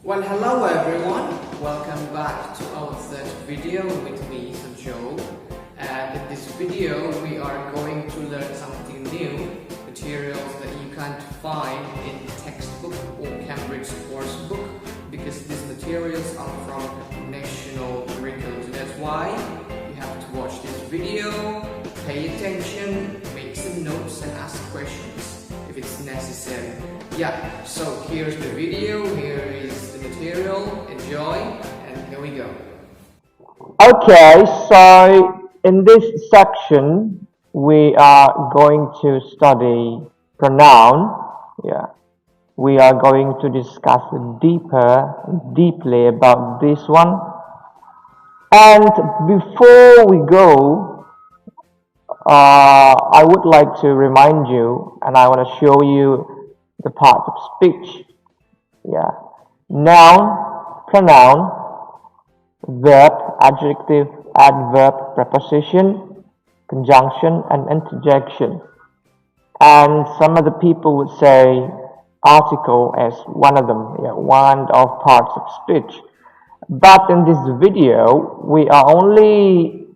Well, hello everyone, welcome back to our third video with me, Joe. And in this video we are going to learn something new, materials that you can't find in textbook or Cambridge course book, because these materials are from national curriculum. So that's why you have to watch this video, pay attention, make some notes and ask questions if it's necessary. Yeah, so here's the video, here is the material, enjoy, and here we go. Okay, so in this section we are going to study pronoun. Yeah, we are going to discuss deeply about this one. And before we go, I would like to remind you, and I want to show you the parts of speech. Yeah, noun, pronoun, verb, adjective, adverb, preposition, conjunction, and interjection. And some of the people would say article as one of them, yeah, one of parts of speech. But in this video, we are only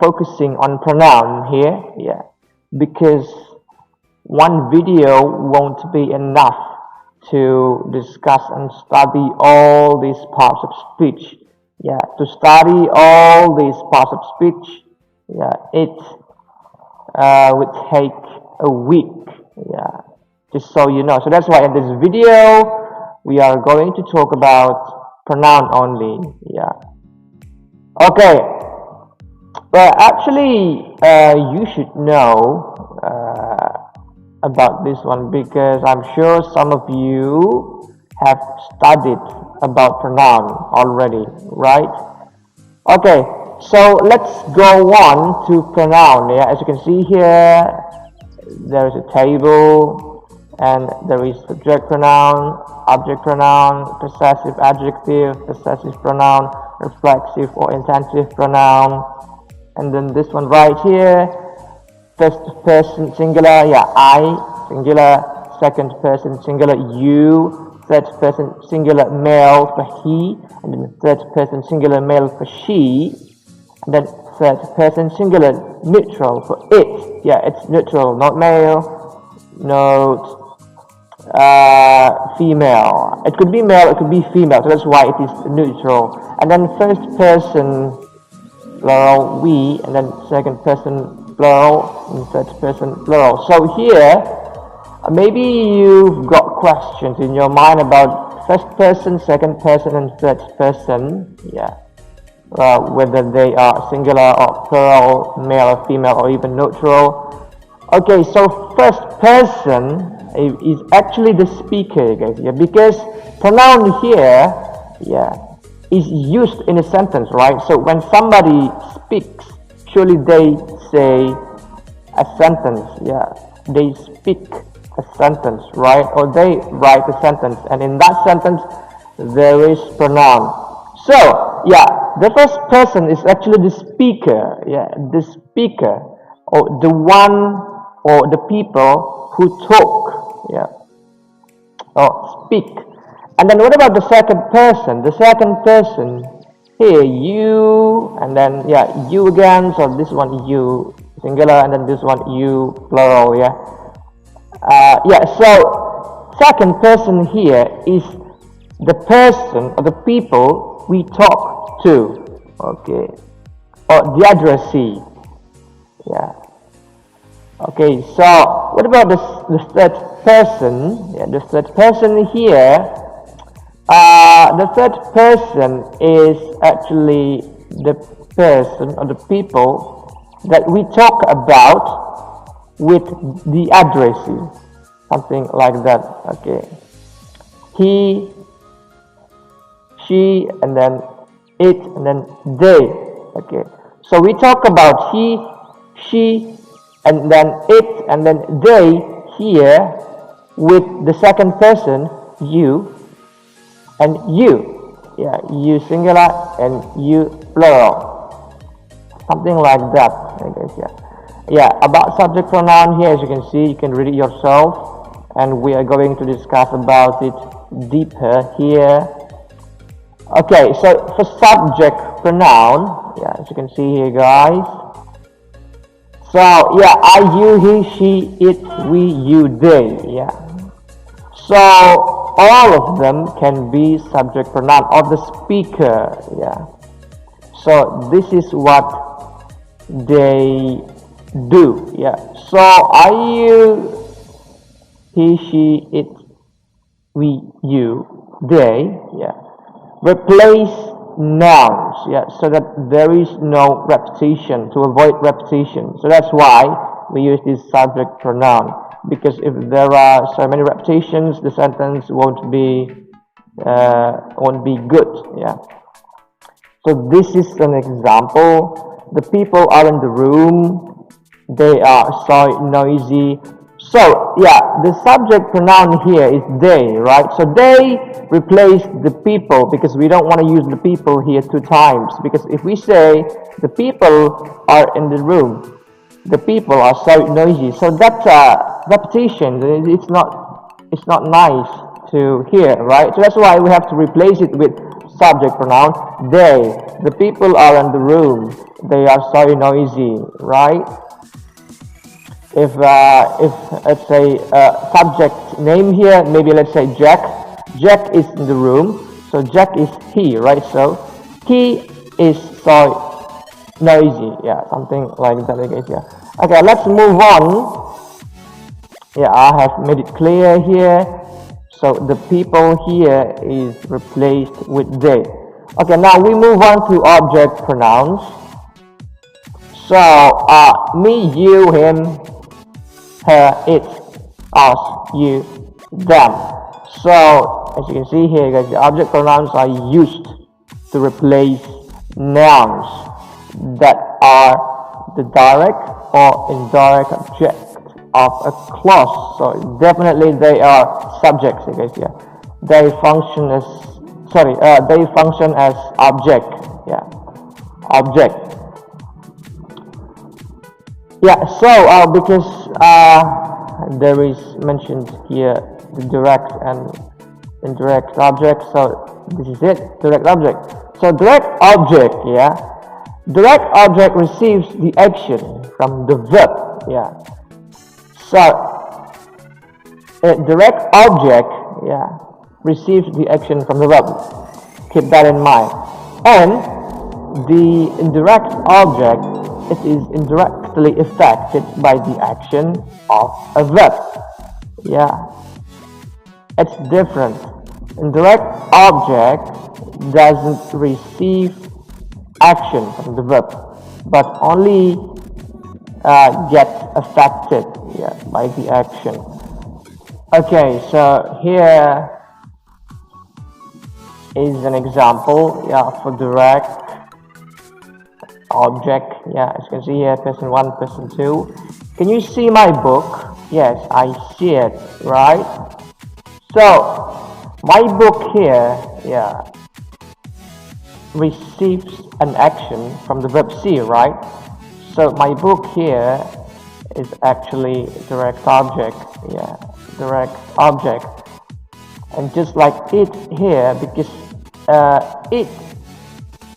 focusing on pronoun here, yeah, because one video won't be enough to discuss and study all these parts of speech. Yeah, to study all these parts of speech, yeah, it would take a week. Yeah, just so you know. So that's why in this video we are going to talk about pronoun only. Yeah. Okay. Well, actually, you should know about this one, because I'm sure some of you have studied about pronoun already, right? Okay, so let's go on to pronoun. Yeah, as you can see here, there is a table, and there is subject pronoun, object pronoun, possessive adjective, possessive pronoun, reflexive or intensive pronoun, and then this one right here, first person singular, yeah, I, singular, second person singular, you, third person singular male for he, and then third person singular male for she, and then third person singular neutral for it. Yeah, it's neutral, not male, not female. It could be male, it could be female, so that's why it is neutral. And then first person plural, we, and then second person plural, and third person plural. So here, maybe you've got questions in your mind about first person, second person, and third person. Yeah, whether they are singular or plural, male or female, or even neutral. Okay, so first person is actually the speaker, guys. Yeah, because pronoun here, yeah, is used in a sentence, right? So when somebody speaks, surely they say a sentence. Yeah, they speak a sentence, right? Or they write a sentence, and in that sentence there is pronoun. So yeah, the first person is actually the speaker. Yeah, the speaker, or the one, or the people who talk. Yeah, or speak. And then what about the second person? The second person here, you, and then yeah, you again. So this one you singular, and then this one you plural. Yeah. Yeah. So second person here is the person or the people we talk to. Okay. Or the addressee. Yeah. Okay. So what about the third person? Yeah, the third person here. The third person is actually the person or the people that we talk about with the addressee, something like that. Okay, he, she, and then it, and then they. Okay, so we talk about he, she, and then it, and then they here with the second person, you, and you. Yeah, you singular and you plural, something like that. I guess. Yeah, about subject pronoun here, as you can see, you can read it yourself, and we are going to discuss about it deeper here. Okay, so for subject pronoun, yeah, as you can see here, guys. So yeah, I, you, he, she, it, we, you, they. Yeah. So all of them can be subject pronoun of the speaker. Yeah. So this is what they do. Yeah. So I, you, he, she, it, we, you, they. Yeah. Replace nouns, yeah, so that there is no repetition, to avoid repetition. So that's why we use this subject pronoun, because if there are so many repetitions, the sentence won't be good. Yeah. So this is an example. The people are in the room. They are so noisy. So yeah, the subject pronoun here is they, right? So they replace the people, because we don't want to use the people here two times, because if we say the people are in the room, the people are so noisy, so that's a repetition. It's not nice to hear, right? So that's why we have to replace it with subject pronoun they. The people are in the room, they are so noisy, right? If let's say subject name here, maybe let's say Jack. Jack is in the room, so Jack is he, right? So he is so noisy, yeah, something like that, I guess. Yeah. Okay, let's move on. Yeah, I have made it clear here. So the people here is replaced with they. Okay, now we move on to object pronouns. So me, you, him, her, it, us, you, them. So as you can see here, guys, the object pronouns are used to replace nouns that are the direct or indirect object of a clause. So definitely they are subjects, I guess. Yeah, they function as object. Yeah, object. Yeah, so because there is mentioned here the direct and indirect object, so this is it, direct object. So direct object, yeah, direct object receives the action from the verb, yeah. So a direct object, yeah, receives the action from the verb. Keep that in mind. And the indirect object, it is indirectly affected by the action of a verb. Yeah, it's different. Indirect object doesn't receive action from the verb, but only gets affected, yeah, by the action. Okay, so here is an example, yeah, for direct object. Yeah, as you can see here, person 1, person 2. Can you see my book? Yes, I see it, right? So my book here, yeah, receives an action from the verb see, right? So my book here is actually direct object, yeah, direct object. And just like it here, because it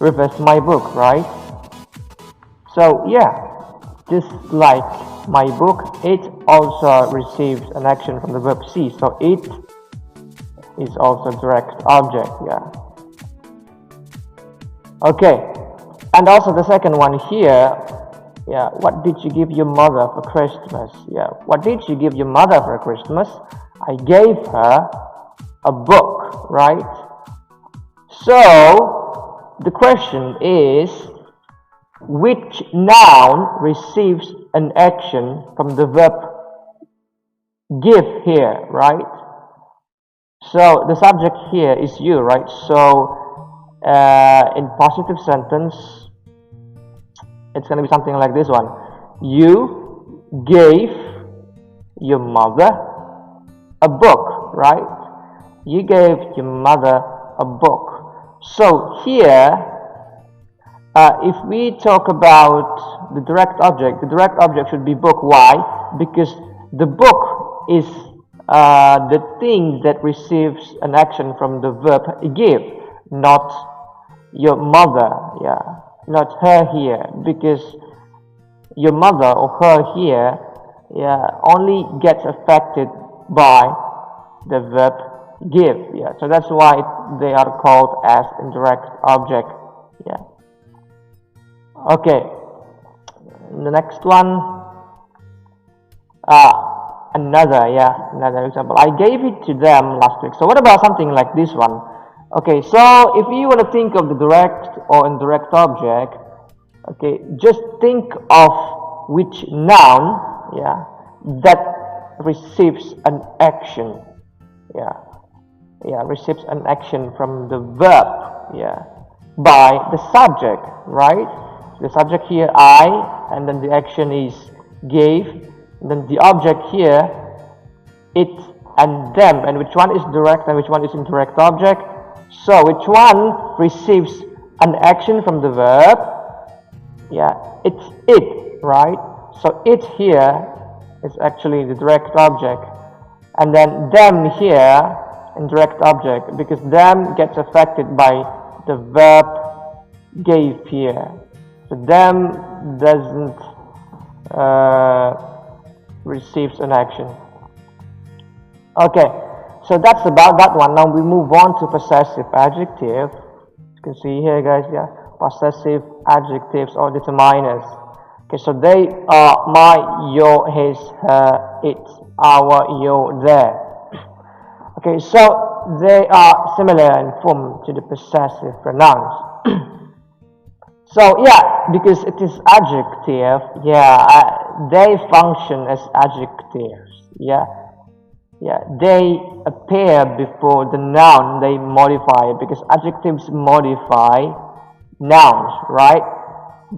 refers to my book, right? So yeah, just like my book, it also receives an action from the verb see. So it is also direct object, yeah. Okay, and also the second one here, yeah, what did you give your mother for Christmas? Yeah, what did you give your mother for Christmas? I gave her a book, right? So the question is, which noun receives an action from the verb give here, right? So the subject here is you, right? So in positive sentence, it's going to be something like this one. You gave your mother a book, right? You gave your mother a book. So here, if we talk about the direct object should be book. Why? Because the book is the thing that receives an action from the verb give, not your mother, yeah, not her here, because your mother or her here, yeah, only gets affected by the verb give, yeah. So that's why they are called as indirect object, yeah. Okay, the next one, another example. I gave it to them last week. So what about something like this one? Okay, so if you want to think of the direct or indirect object, okay, just think of which noun, yeah, that receives an action, receives an action from the verb, yeah, by the subject, right? The subject here I, and then the action is gave, and then the object here it and them, and which one is direct and which one is indirect object. So which one receives an action from the verb? Yeah, it's it, right? So it here is actually the direct object, and then them here indirect object, because them gets affected by the verb gave here. So them doesn't receives an action. Okay, so that's about that one. Now we move on to possessive adjective. You can see here, guys, yeah, possessive adjectives or determiners. Okay, so they are my, your, his, her, it, our, your, their. Okay, so they are similar in form to the possessive pronouns. So yeah, because it is adjective, they function as adjectives, they appear before the noun, they modify it, because adjectives modify nouns, right?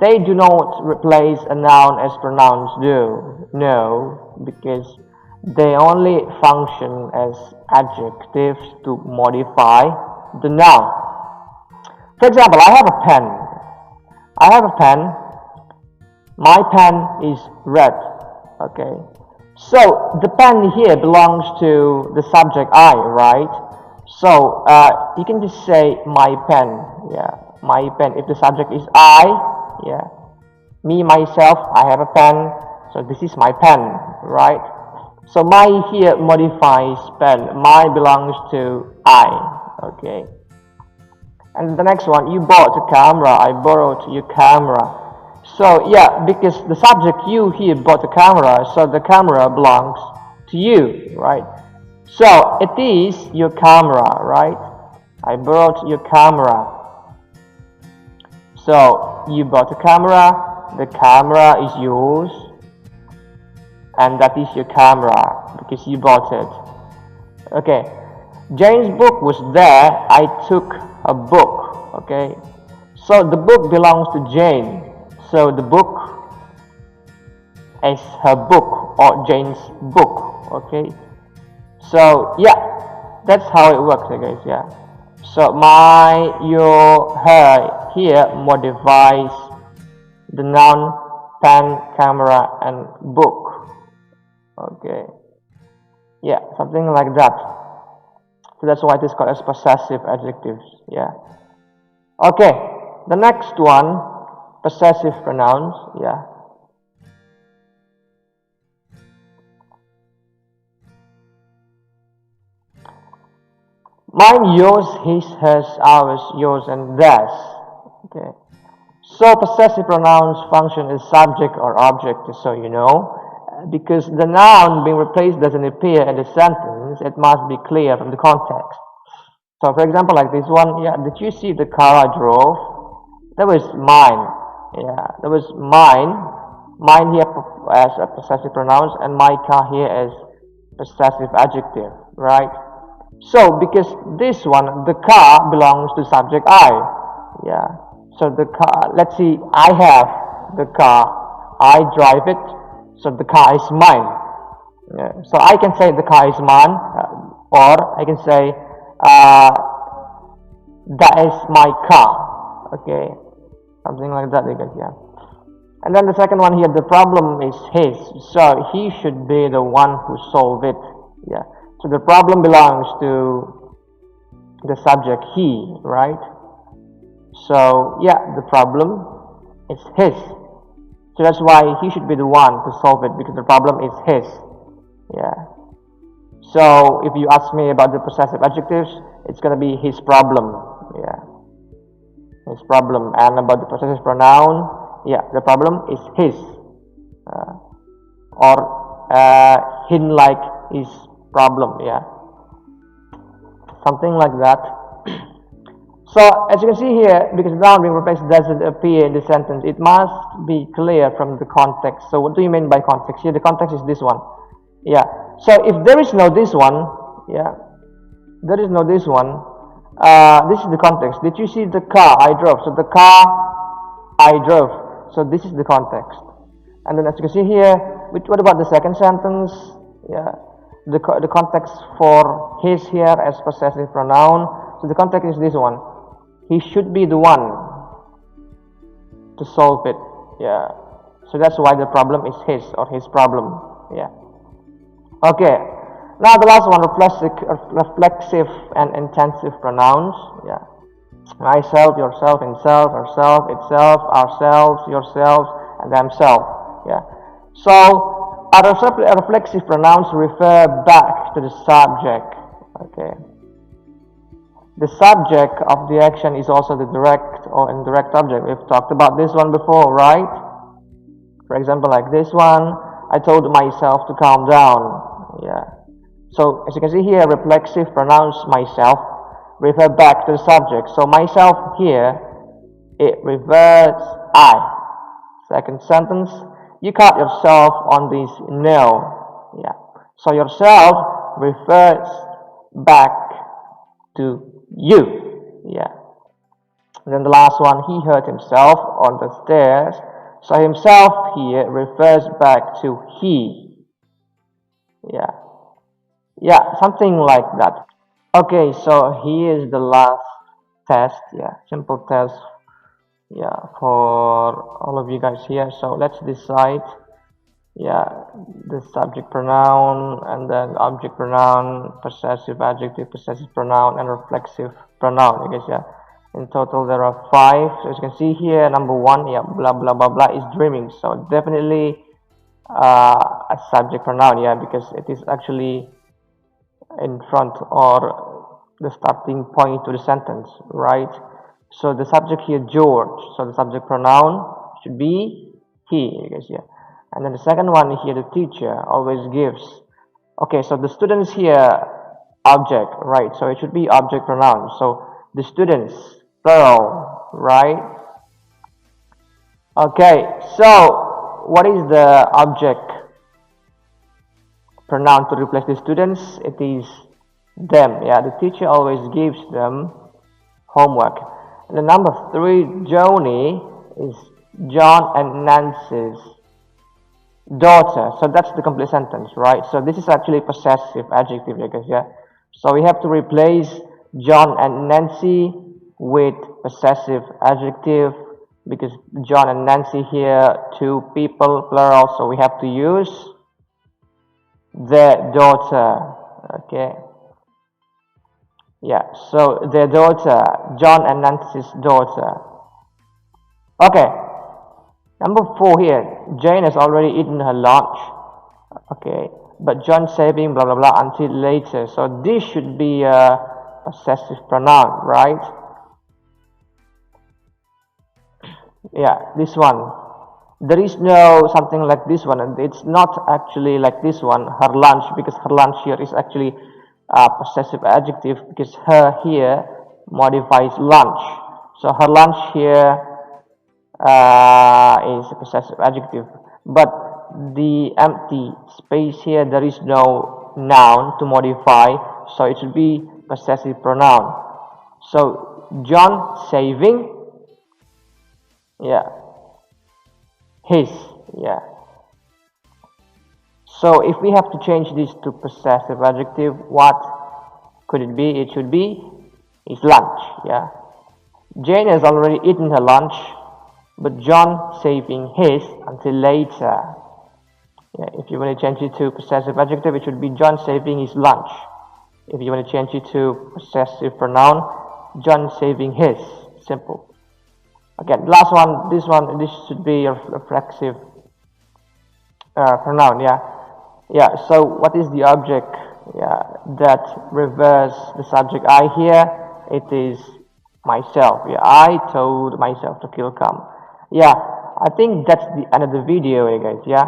They do not replace a noun as pronouns do, no, because they only function as adjectives to modify the noun. For example, I have a pen. My pen is red. Okay, so the pen here belongs to the subject I, right? So you can just say my pen, my pen. If the subject is I, me, myself, I have a pen, so this is my pen, right? So my here modifies pen. My belongs to I, okay. And the next one, you bought a camera, I borrowed your camera. So yeah, because the subject you here bought a camera, so the camera belongs to you, right? So it is your camera, right? I borrowed your camera. So you bought a camera, the camera is yours, and that is your camera because you bought it. Okay, Jane's book was there, I took a book, okay? So the book belongs to Jane. So the book is her book or Jane's book, okay? So yeah, that's how it works, guys, yeah. So my, your, her here modifies the noun pen, camera, and book, okay? Yeah, something like that. So that's why it is called as possessive adjectives, yeah. Okay, the next one, possessive pronouns, yeah. Mine, yours, his, hers, ours, yours, and theirs. Okay. So possessive pronouns function as subject or object, just so you know. Because the noun being replaced doesn't appear in the sentence, it must be clear from the context. So for example, like this one, yeah, did you see the car I drove? That was mine. Yeah, that was mine. Mine here as a possessive pronouns, and my car here as possessive adjective, right? So because this one, the car belongs to subject I. Yeah. So the car, let's see, I have the car, I drive it, so the car is mine. Yeah. So I can say the car is mine, or I can say that is my car. Okay, something like that, guys. Yeah. And then the second one here, the problem is his, so he should be the one who solve it. Yeah. So the problem belongs to the subject he, right? So yeah, the problem is his. So that's why he should be the one to solve it, because the problem is his. Yeah. So if you ask me about the possessive adjectives, it's gonna be his problem. Yeah. His problem. And about the possessive pronoun, yeah, the problem is his. Or him like his problem. Yeah. Something like that. So as you can see here, because noun being replaced doesn't appear in the sentence, it must be clear from the context. So what do you mean by context? Here the context is this one. Yeah. So if there is no this one, yeah, there is no this one. This is the context. Did you see the car I drove? So the car I drove. So this is the context. And then as you can see here, what about the second sentence? Yeah. The context for his here as possessive pronoun. So the context is this one. He should be the one to solve it. Yeah. So that's why the problem is his, or his problem. Yeah. Okay. Now the last one, reflexive and intensive pronouns. Yeah. Myself, yourself, himself, herself, itself, ourselves, yourselves, and themselves. Yeah. So reflexive pronouns refer back to the subject. Okay. The subject of the action is also the direct or indirect object. We've talked about this one before, right? For example, like this one, I told myself to calm down. Yeah. So as you can see here, reflexive pronouns myself refer back to the subject. So myself here, it reverts I. Second sentence, you cut yourself on this no. Yeah. So yourself refers back to you. Yeah. And then the last one, he hurt himself on the stairs. So himself here refers back to he. Yeah. Yeah, something like that. Okay, so here is the last test. Yeah, simple test. Yeah, for all of you guys here. So let's decide. Yeah, the subject pronoun, and then object pronoun, possessive adjective, possessive pronoun, and reflexive pronoun. I guess, yeah. In total, there are 5. So as you can see here, number 1, yeah, blah blah blah blah is dreaming. So definitely a subject pronoun, yeah, because it is actually in front or the starting point to the sentence, right? So the subject here, George. So the subject pronoun should be he. I guess, yeah. And then the second one here, the teacher always gives. Okay, so the students here, object, right? So it should be object pronoun. So the students, plural, right? Okay, so what is the object pronoun to replace the students? It is them. Yeah, the teacher always gives them homework. And the number 3, Joni, is John and Nancy's daughter. So that's the complete sentence, right? So this is actually possessive adjective, I guess, yeah. So we have to replace John and Nancy with possessive adjective, because John and Nancy here, 2 people, plural, so we have to use their daughter. Okay. Yeah, so their daughter, John and Nancy's daughter. Okay. Number 4 here, Jane has already eaten her lunch. Okay, but John saving blah blah blah until later. So this should be a possessive pronoun, right? Yeah, this one. There is no something like this one, and it's not actually like this one, her lunch, because her lunch here is actually a possessive adjective, because her here modifies lunch. So her lunch here is a possessive adjective, but the empty space here, there is no noun to modify, so it should be possessive pronoun. So John saving, yeah, his, yeah. So if we have to change this to possessive adjective, what could it be? It should be his lunch, yeah. Jane has already eaten her lunch, but John saving his until later. Yeah, if you want to change it to possessive adjective, it should be John saving his lunch. If you want to change it to possessive pronoun, John saving his. Simple. Again, last one. This should be a reflexive pronoun. Yeah. So what is the object? Yeah, that reverse the subject I here. It is myself. Yeah, I told myself to kill come. Yeah, I think that's the end of the video, guys. Yeah.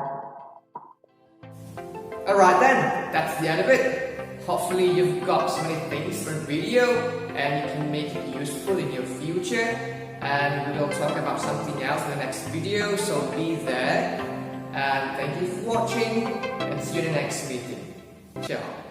Alright then, that's the end of it. Hopefully you've got so many things from the video and you can make it useful in your future. And we will talk about something else in the next video, so be there. And thank you for watching and see you in the next meeting. Ciao.